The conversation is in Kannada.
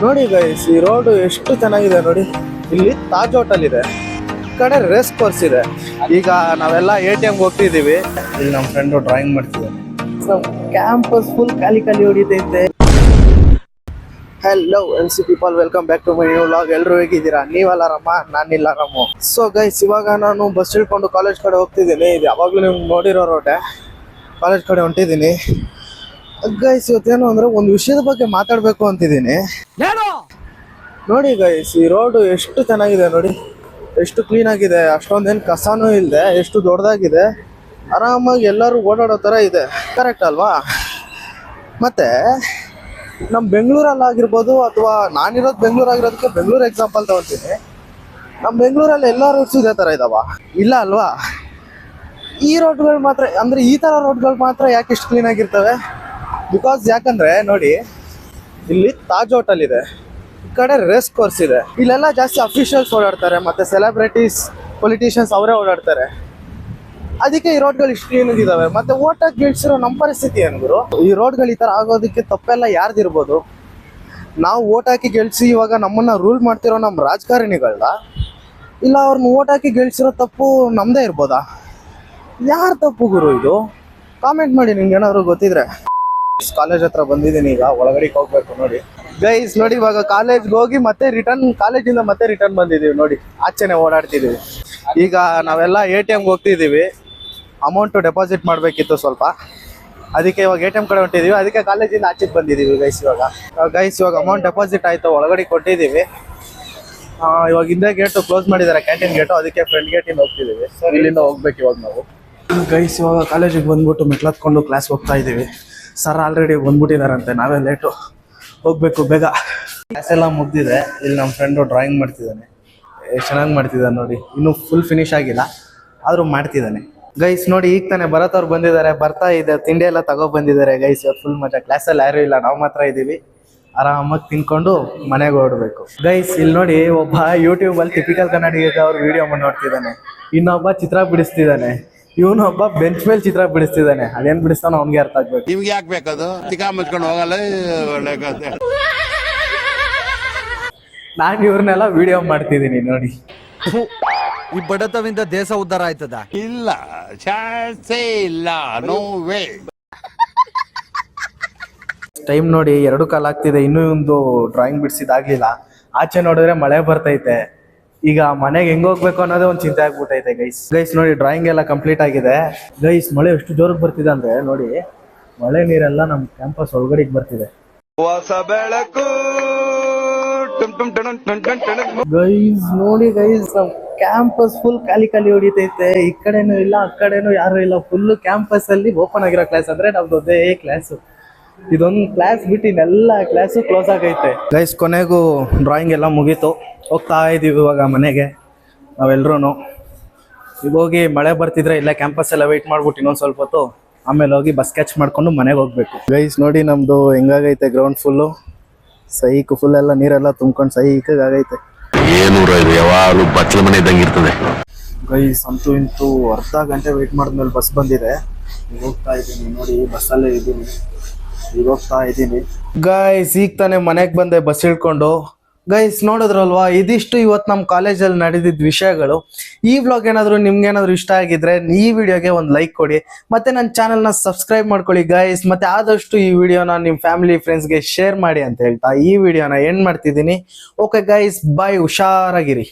ನೋಡಿ ಗೈಸ್, ಈ ರೋಡ್ ಎಷ್ಟು ಚೆನ್ನಾಗಿದೆ ನೋಡಿ. ಇಲ್ಲಿ ತಾಜ್ ಹೋಟೆಲ್ ಇದೆ, ಈ ಕಡೆ ರೇಸ್ ಕೋರ್ಸ್ ಇದೆ. ಈಗ ನಾವೆಲ್ಲ ATM ಹೋಗ್ತಿದೀವಿ. ಇಲ್ಲಿ ನಮ್ಮ ಫ್ರೆಂಡು ಡ್ರಾಯಿಂಗ್ ಮಾಡ್ತಿದ್ದಾರೆ. ಕ್ಯಾಂಪಸ್ ಫುಲ್ ಖಾಲಿ ಹೊಡಿತೈತೆ. Hello NC people, welcome back to my new vlog. ಎಲ್ಲರೂ ಹೇಗಿದ್ದೀರಾ? ನೀವೆಲ್ಲಾರಮ್ಮ, ನಾನಿಲ್ಲ ರಾಮು. ಸೊ ಗೈಸ್, ಇವಾಗ ನಾನು ಬಸ್ ಇಳ್ಕೊಂಡು ಕಾಲೇಜ್ ಕಡೆ ಹೋಗ್ತಿದ್ದೀನಿ. ಇದು ಯಾವಾಗಲೂ ನೀವು ನೋಡಿರೋ ರೋಡೆ. ಕಾಲೇಜ್ ಕಡೆ ಹೊಂಟಿದ್ದೀನಿ ಗೈಸ್. ಇವತ್ತೇನು ಅಂದ್ರೆ ಒಂದು ವಿಷಯದ ಬಗ್ಗೆ ಮಾತಾಡಬೇಕು ಅಂತಿದ್ದೀನಿ. ನೋಡಿ ಗೈಸ್, ಈ ರೋಡ್ ಎಷ್ಟು ಚೆನ್ನಾಗಿದೆ ನೋಡಿ, ಎಷ್ಟು ಕ್ಲೀನ್ ಆಗಿದೆ. ಅಷ್ಟೊಂದೇನು ಕಸನೂ ಇಲ್ಲದೆ, ಎಷ್ಟು ದೊಡ್ಡದಾಗಿದೆ. ಆರಾಮಾಗಿ ಎಲ್ಲರೂ ಓಡಾಡೋ ಥರ ಇದೆ. ಕರೆಕ್ಟ್ ಅಲ್ವಾ? ಮತ್ತೆ ನಮ್ಮ ಬೆಂಗಳೂರಲ್ಲಾಗಿರ್ಬೋದು, ಅಥವಾ ನಾನಿರೋದು ಬೆಂಗಳೂರಾಗಿರೋದಕ್ಕೆ ಬೆಂಗಳೂರು ಎಕ್ಸಾಂಪಲ್ ತಗೊಳ್ತೀನಿ. ನಮ್ಮ ಬೆಂಗಳೂರಲ್ಲಿ ಎಲ್ಲ ರೋಡ್ಸು ಇದೇ ಥರ ಇದಾವ? ಇಲ್ಲ ಅಲ್ವಾ? ಈ ರೋಡ್ಗಳು ಮಾತ್ರ, ಅಂದರೆ ಈ ಥರ ರೋಡ್ಗಳು ಮಾತ್ರ ಯಾಕೆ ಇಷ್ಟು ಕ್ಲೀನಾಗಿರ್ತವೆ? ಬಿಕಾಸ್ ಯಾಕಂದರೆ ನೋಡಿ, ಇಲ್ಲಿ ತಾಜ್ ಹೋಟೆಲ್ ಇದೆ, ಈ ಕಡೆ ರೇಸ್ ಕೋರ್ಸ್ ಇದೆ. ಇಲ್ಲೆಲ್ಲ ಜಾಸ್ತಿ ಅಫಿಷಿಯಲ್ಸ್ ಓಡಾಡ್ತಾರೆ, ಮತ್ತು ಸೆಲೆಬ್ರಿಟೀಸ್, ಪೊಲಿಟಿಷಿಯನ್ಸ್ ಅವರೇ ಓಡಾಡ್ತಾರೆ. ಅದಕ್ಕೆ ಈ ರೋಡ್ಗಳು ಇಷ್ಟು ಕ್ಲೀನಾಗಿದ್ದಾವೆ. ಮತ್ತು ಓಟಾಗಿ ಗೆಲ್ಸಿರೋ ನಮ್ಮ ಪರಿಸ್ಥಿತಿ ಏನು ಗುರು? ಈ ರೋಡ್ಗಳು ಈ ಥರ ಆಗೋದಕ್ಕೆ ತಪ್ಪೆಲ್ಲ ಯಾರ್ದಿರ್ಬೋದು? ನಾವು ಓಟ್ ಹಾಕಿ ಗೆಲ್ಸಿ ಇವಾಗ ನಮ್ಮನ್ನು ರೂಲ್ ಮಾಡ್ತಿರೋ ನಮ್ಮ ರಾಜಕಾರಣಿಗಳನ್ನ, ಇಲ್ಲ ಅವ್ರನ್ನ ಓಟ್ ಹಾಕಿ ಗೆಲ್ಸಿರೋ ತಪ್ಪು ನಮ್ಮದೇ ಇರ್ಬೋದಾ? ಯಾರು ತಪ್ಪು ಗುರು ಇದು? ಕಾಮೆಂಟ್ ಮಾಡಿ ನಿಮ್ಗೆ ಏನಾದ್ರು ಗೊತ್ತಿದ್ರೆ. ಕಾಲೇಜ್ ಹತ್ರ ಬಂದಿದ್ದೀನಿ, ಈಗ ಒಳಗಡೆಗೆ ಹೋಗ್ಬೇಕು. ನೋಡಿ ಗೈಸ್, ನೋಡಿ ಇವಾಗ ಕಾಲೇಜ್ಗೆ ಹೋಗಿ ಮತ್ತೆ ಕಾಲೇಜಿಂದ ಮತ್ತೆ ರಿಟರ್ನ್ ಬಂದಿದ್ದೀವಿ. ನೋಡಿ ಆಚೆನೆ ಓಡಾಡ್ತಿದ್ದೀವಿ. ಈಗ ನಾವೆಲ್ಲ ATMಗೆ ಹೋಗ್ತಿದ್ದೀವಿ. ಅಮೌಂಟು ಡೆಪಾಸಿಟ್ ಮಾಡಬೇಕಿತ್ತು ಸ್ವಲ್ಪ, ಅದಕ್ಕೆ ಇವಾಗ ATM ಕಡೆ ಹೊಂಟಿದ್ದೀವಿ. ಅದಕ್ಕೆ ಕಾಲೇಜಿಂದ ಆಚೆಗೆ ಬಂದಿದ್ದೀವಿ ಗೈಸ್. ಇವಾಗ ಅಮೌಂಟ್ ಡೆಪಾಸಿಟ್ ಆಯಿತು, ಒಳಗಡೆ ಕೊಟ್ಟಿದ್ದೀವಿ. ಇವಾಗ ಹಿಂದೆ ಗೇಟು ಕ್ಲೋಸ್ ಮಾಡಿದ್ದಾರೆ, ಕ್ಯಾಂಟೀನ್ ಗೇಟು. ಅದಕ್ಕೆ ಫ್ರಂಟ್ ಗೇಟಿಂದ ಹೋಗ್ತಿದ್ದೀವಿ. ಸೊ ಇಲ್ಲಿಂದ ಹೋಗ್ಬೇಕು ಇವಾಗ ನಾವು ಗೈಸ್. ಇವಾಗ ಕಾಲೇಜಿಗೆ ಬಂದ್ಬಿಟ್ಟು ಮೆಟ್ಲತ್ಕೊಂಡು ಕ್ಲಾಸ್ ಹೋಗ್ತಾ ಇದ್ದೀವಿ. ಸರ್ ಆಲ್ರೆಡಿ ಬಂದ್ಬಿಟ್ಟಿದಾರಂತೆ, ನಾವೇ ಲೇಟು, ಹೋಗ್ಬೇಕು ಬೇಗ. ಕ್ಲಾಸ್ ಎಲ್ಲ ಮುಗ್ದಿದೆ. ಇಲ್ಲಿ ನಮ್ಮ ಫ್ರೆಂಡು ಡ್ರಾಯಿಂಗ್ ಮಾಡ್ತಿದ್ದಾನೆ, ಎಷ್ಟು ಚೆನ್ನಾಗಿ ಮಾಡ್ತಿದ್ದಾನೆ ನೋಡಿ. ಇನ್ನೂ ಫುಲ್ ಫಿನಿಶ್ ಆಗಿಲ್ಲ, ಆದರೂ ಮಾಡ್ತಿದ್ದಾನೆ ಗೈಸ್. ನೋಡಿ ಈಗ ತಾನೇ ಭರತ್ ಅವ್ರು ಬಂದಿದ್ದಾರೆ, ಬರ್ತಾ ಇದೆ, ತಿಂಡಿ ಎಲ್ಲ ತಗೊಬಂದಿದ್ದಾರೆ ಗೈಸ್. ಇವತ್ತು ಫುಲ್ ಮಜಾ. ಕ್ಲಾಸಲ್ಲಿ ಯಾರೂ ಇಲ್ಲ, ನಾವು ಮಾತ್ರ ಇದ್ದೀವಿ. ಆರಾಮಾಗಿ ತಿನ್ಕೊಂಡು ಮನೆಗೆ ಹೊರಡ್ಬೇಕು ಗೈಸ್. ಇಲ್ಲಿ ನೋಡಿ, ಒಬ್ಬ ಯೂಟ್ಯೂಬಲ್ಲಿ ಟಿಪಿಕಲ್ ಕನ್ನಡಿಗ ಅವ್ರು ವಿಡಿಯೋ ಮಾಡಿ ನೋಡ್ತಿದ್ದಾನೆ, ಇನ್ನೊಬ್ಬ ಚಿತ್ರ ಬಿಡಿಸ್ತಿದ್ದಾನೆ, ಇವನೊಬ್ಬ ಬೆಂಚ್ ಮೇಲೆ ಚಿತ್ರ ಬಿಡಿಸ್ತಿದ್ದಾನೆ. ಅದೇನ್ ಬಿಡಿಸ್ತಾನೋ ಅವ್ನಿಗೆ ಅರ್ಥ ಆಗ್ಬೇಕು. ನಿಮ್ಗೆ ಯಾಕೆ ಬೇಕದು? ತಿಕಾ ಮುಚ್ಕೊಂಡು ಹೋಗಲ್ಲ. ನಾನು ಇವ್ರನ್ನೆಲ್ಲ ವಿಡಿಯೋ ಮಾಡ್ತಿದ್ದೀನಿ ನೋಡಿ. ಈ ಬಡತವಿಂದ ದೇಶ ಉದ್ಧಾರ ಆಯ್ತದ? ಇಲ್ಲ, ಚಾನ್ಸೇ ಇಲ್ಲ, ನೋ ವೇ. ಟೈಮ್ ನೋಡಿ 2 ಕಾಲ್ ಆಗ್ತಿದೆ, ಇನ್ನೂ ಒಂದು ಡ್ರಾಯಿಂಗ್ ಬಿಡಿಸಿದಾಗ್ಲಿಲ್ಲ. ಆಚೆ ನೋಡಿದ್ರೆ ಮಳೆ ಬರ್ತೈತೆ. ಈಗ ಮನೆಗೆ ಹೆಂಗ್ ಹೋಗ್ಬೇಕು ಅನ್ನೋದೇ ಒಂದು ಚಿಂತೆ ಆಗ್ಬಿಟ್ಟೈತೆ ಗೈಸ್. ನೋಡಿ ಡ್ರಾಯಿಂಗ್ ಎಲ್ಲ ಕಂಪ್ಲೀಟ್ ಆಗಿದೆ ಗೈಸ್. ಮಳೆ ಎಷ್ಟು ಜೋರಿಗೆ ಬರ್ತಿದೆ ಅಂದ್ರೆ ನೋಡಿ, ಮಳೆ ನೀರೆಲ್ಲ ನಮ್ಮ ಕ್ಯಾಂಪಸ್ ಒಳಗಡೆಗೆ ಬರ್ತಿದೆ. ಹೊಸ ಬೆಳಕು ಗೈಸ್. ನೋಡಿ ಗೈಸ್, ನಮ್ಮ ಕ್ಯಾಂಪಸ್ ಫುಲ್ ಖಾಲಿ ಹೊಡಿತೈತೆ. ಈ ಕಡೆನೂ ಇಲ್ಲ, ಆ ಕಡೆನೂ ಯಾರು ಇಲ್ಲ. ಫುಲ್ ಕ್ಯಾಂಪಸ್ ಅಲ್ಲಿ ಓಪನ್ ಆಗಿರೋ ಕ್ಲಾಸ್ ಅಂದ್ರೆ ನಮ್ದು ಅದೇ ಕ್ಲಾಸು. ಇದೊಂದು ಕ್ಲಾಸ್ ಬಿಟ್ಟು ಇನ್ನೆಲ್ಲ ಕ್ಲಾಸು ಕ್ಲೋಸ್ ಆಗೈತೆ ಗೈಸ್. ಕೊನೆಗೂ ಡ್ರಾಯಿಂಗ್ ಎಲ್ಲ ಮುಗೀತು, ಹೋಗ್ತಾ ಇದ್ದೀವಿ ಇವಾಗ ಮನೆಗೆ ನಾವೆಲ್ಲರೂ. ಈಗ ಹೋಗಿ ಮಳೆ ಬರ್ತಿದ್ರೆ ಇಲ್ಲ ಕ್ಯಾಂಪಸ್ ಎಲ್ಲ ವೆಯ್ಟ್ ಮಾಡ್ಬಿಟ್ಟು ಇನ್ನೊಂದು ಸ್ವಲ್ಪ ಹೊತ್ತು ಆಮೇಲೆ ಹೋಗಿ ಬಸ್ ಕ್ಯಾಚ್ ಮಾಡ್ಕೊಂಡು ಮನೆಗೆ ಹೋಗ್ಬೇಕು ಗೈಸ್. ನೋಡಿ ನಮ್ಮದು ಹೆಂಗಾಗೈತೆ ಗ್ರೌಂಡ್ ಫುಲ್ಲು, ಸೈಕ್ ಫುಲ್ ಎಲ್ಲ ನೀರೆಲ್ಲ ತುಂಬ್ಕೊಂಡು ಸೈಕಾಗೈತೆ. ಯಾವಾಗಲೂ ಬಚ್ಚಲ ಮನೆ ಇದ್ದಂಗೆ ಇರ್ತದೆ ಗೈಸ್. ಅಂತೂ ಇಂತೂ ಅರ್ಧ ಗಂಟೆ ವೆಯ್ಟ್ ಮಾಡಿದ್ಮೇಲೆ ಬಸ್ ಬಂದಿದೆ. ಈಗ ಹೋಗ್ತಾ ಇದ್ದೀನಿ ನೋಡಿ, ಬಸ್ಸಲ್ಲೇ ಇದ್ದೀನಿ, ಈಗ ಹೋಗ್ತಾ ಇದ್ದೀನಿ ಗೈಸ್. ಈಗ ತಾನೇ ಮನೆಗೆ ಬಂದೆ ಬಸ್ ಇಳ್ಕೊಂಡು ಗೈಸ್. ನೋಡಿದ್ರಲ್ವಾ, ಇದಿಷ್ಟು ಇವತ್ತು ನಮ್ಮ ಕಾಲೇಜಲ್ಲಿ ನಡೆದಿದ್ದ ವಿಷಯಗಳು. ಈ ವ್ಲಾಗ್ ಏನಾದರೂ ನಿಮ್ಗೇನಾದರೂ ಇಷ್ಟ ಆಗಿದ್ರೆ ಈ ವಿಡಿಯೋಗೆ ಒಂದು ಲೈಕ್ ಕೊಡಿ, ಮತ್ತೆ ನನ್ನ ಚಾನಲ್ನ ಸಬ್ಸ್ಕ್ರೈಬ್ ಮಾಡ್ಕೊಳ್ಳಿ ಗೈಸ್. ಮತ್ತೆ ಆದಷ್ಟು ಈ ವಿಡಿಯೋನ ನಿಮ್ಮ ಫ್ಯಾಮಿಲಿ ಫ್ರೆಂಡ್ಸ್ಗೆ ಶೇರ್ ಮಾಡಿ ಅಂತ ಹೇಳ್ತಾ ಈ ವಿಡಿಯೋನ ಎಂಡ್ ಮಾಡ್ತಿದ್ದೀನಿ. ಓಕೆ ಗೈಸ್, ಬಾಯ್, ಹುಷಾರಾಗಿರಿ.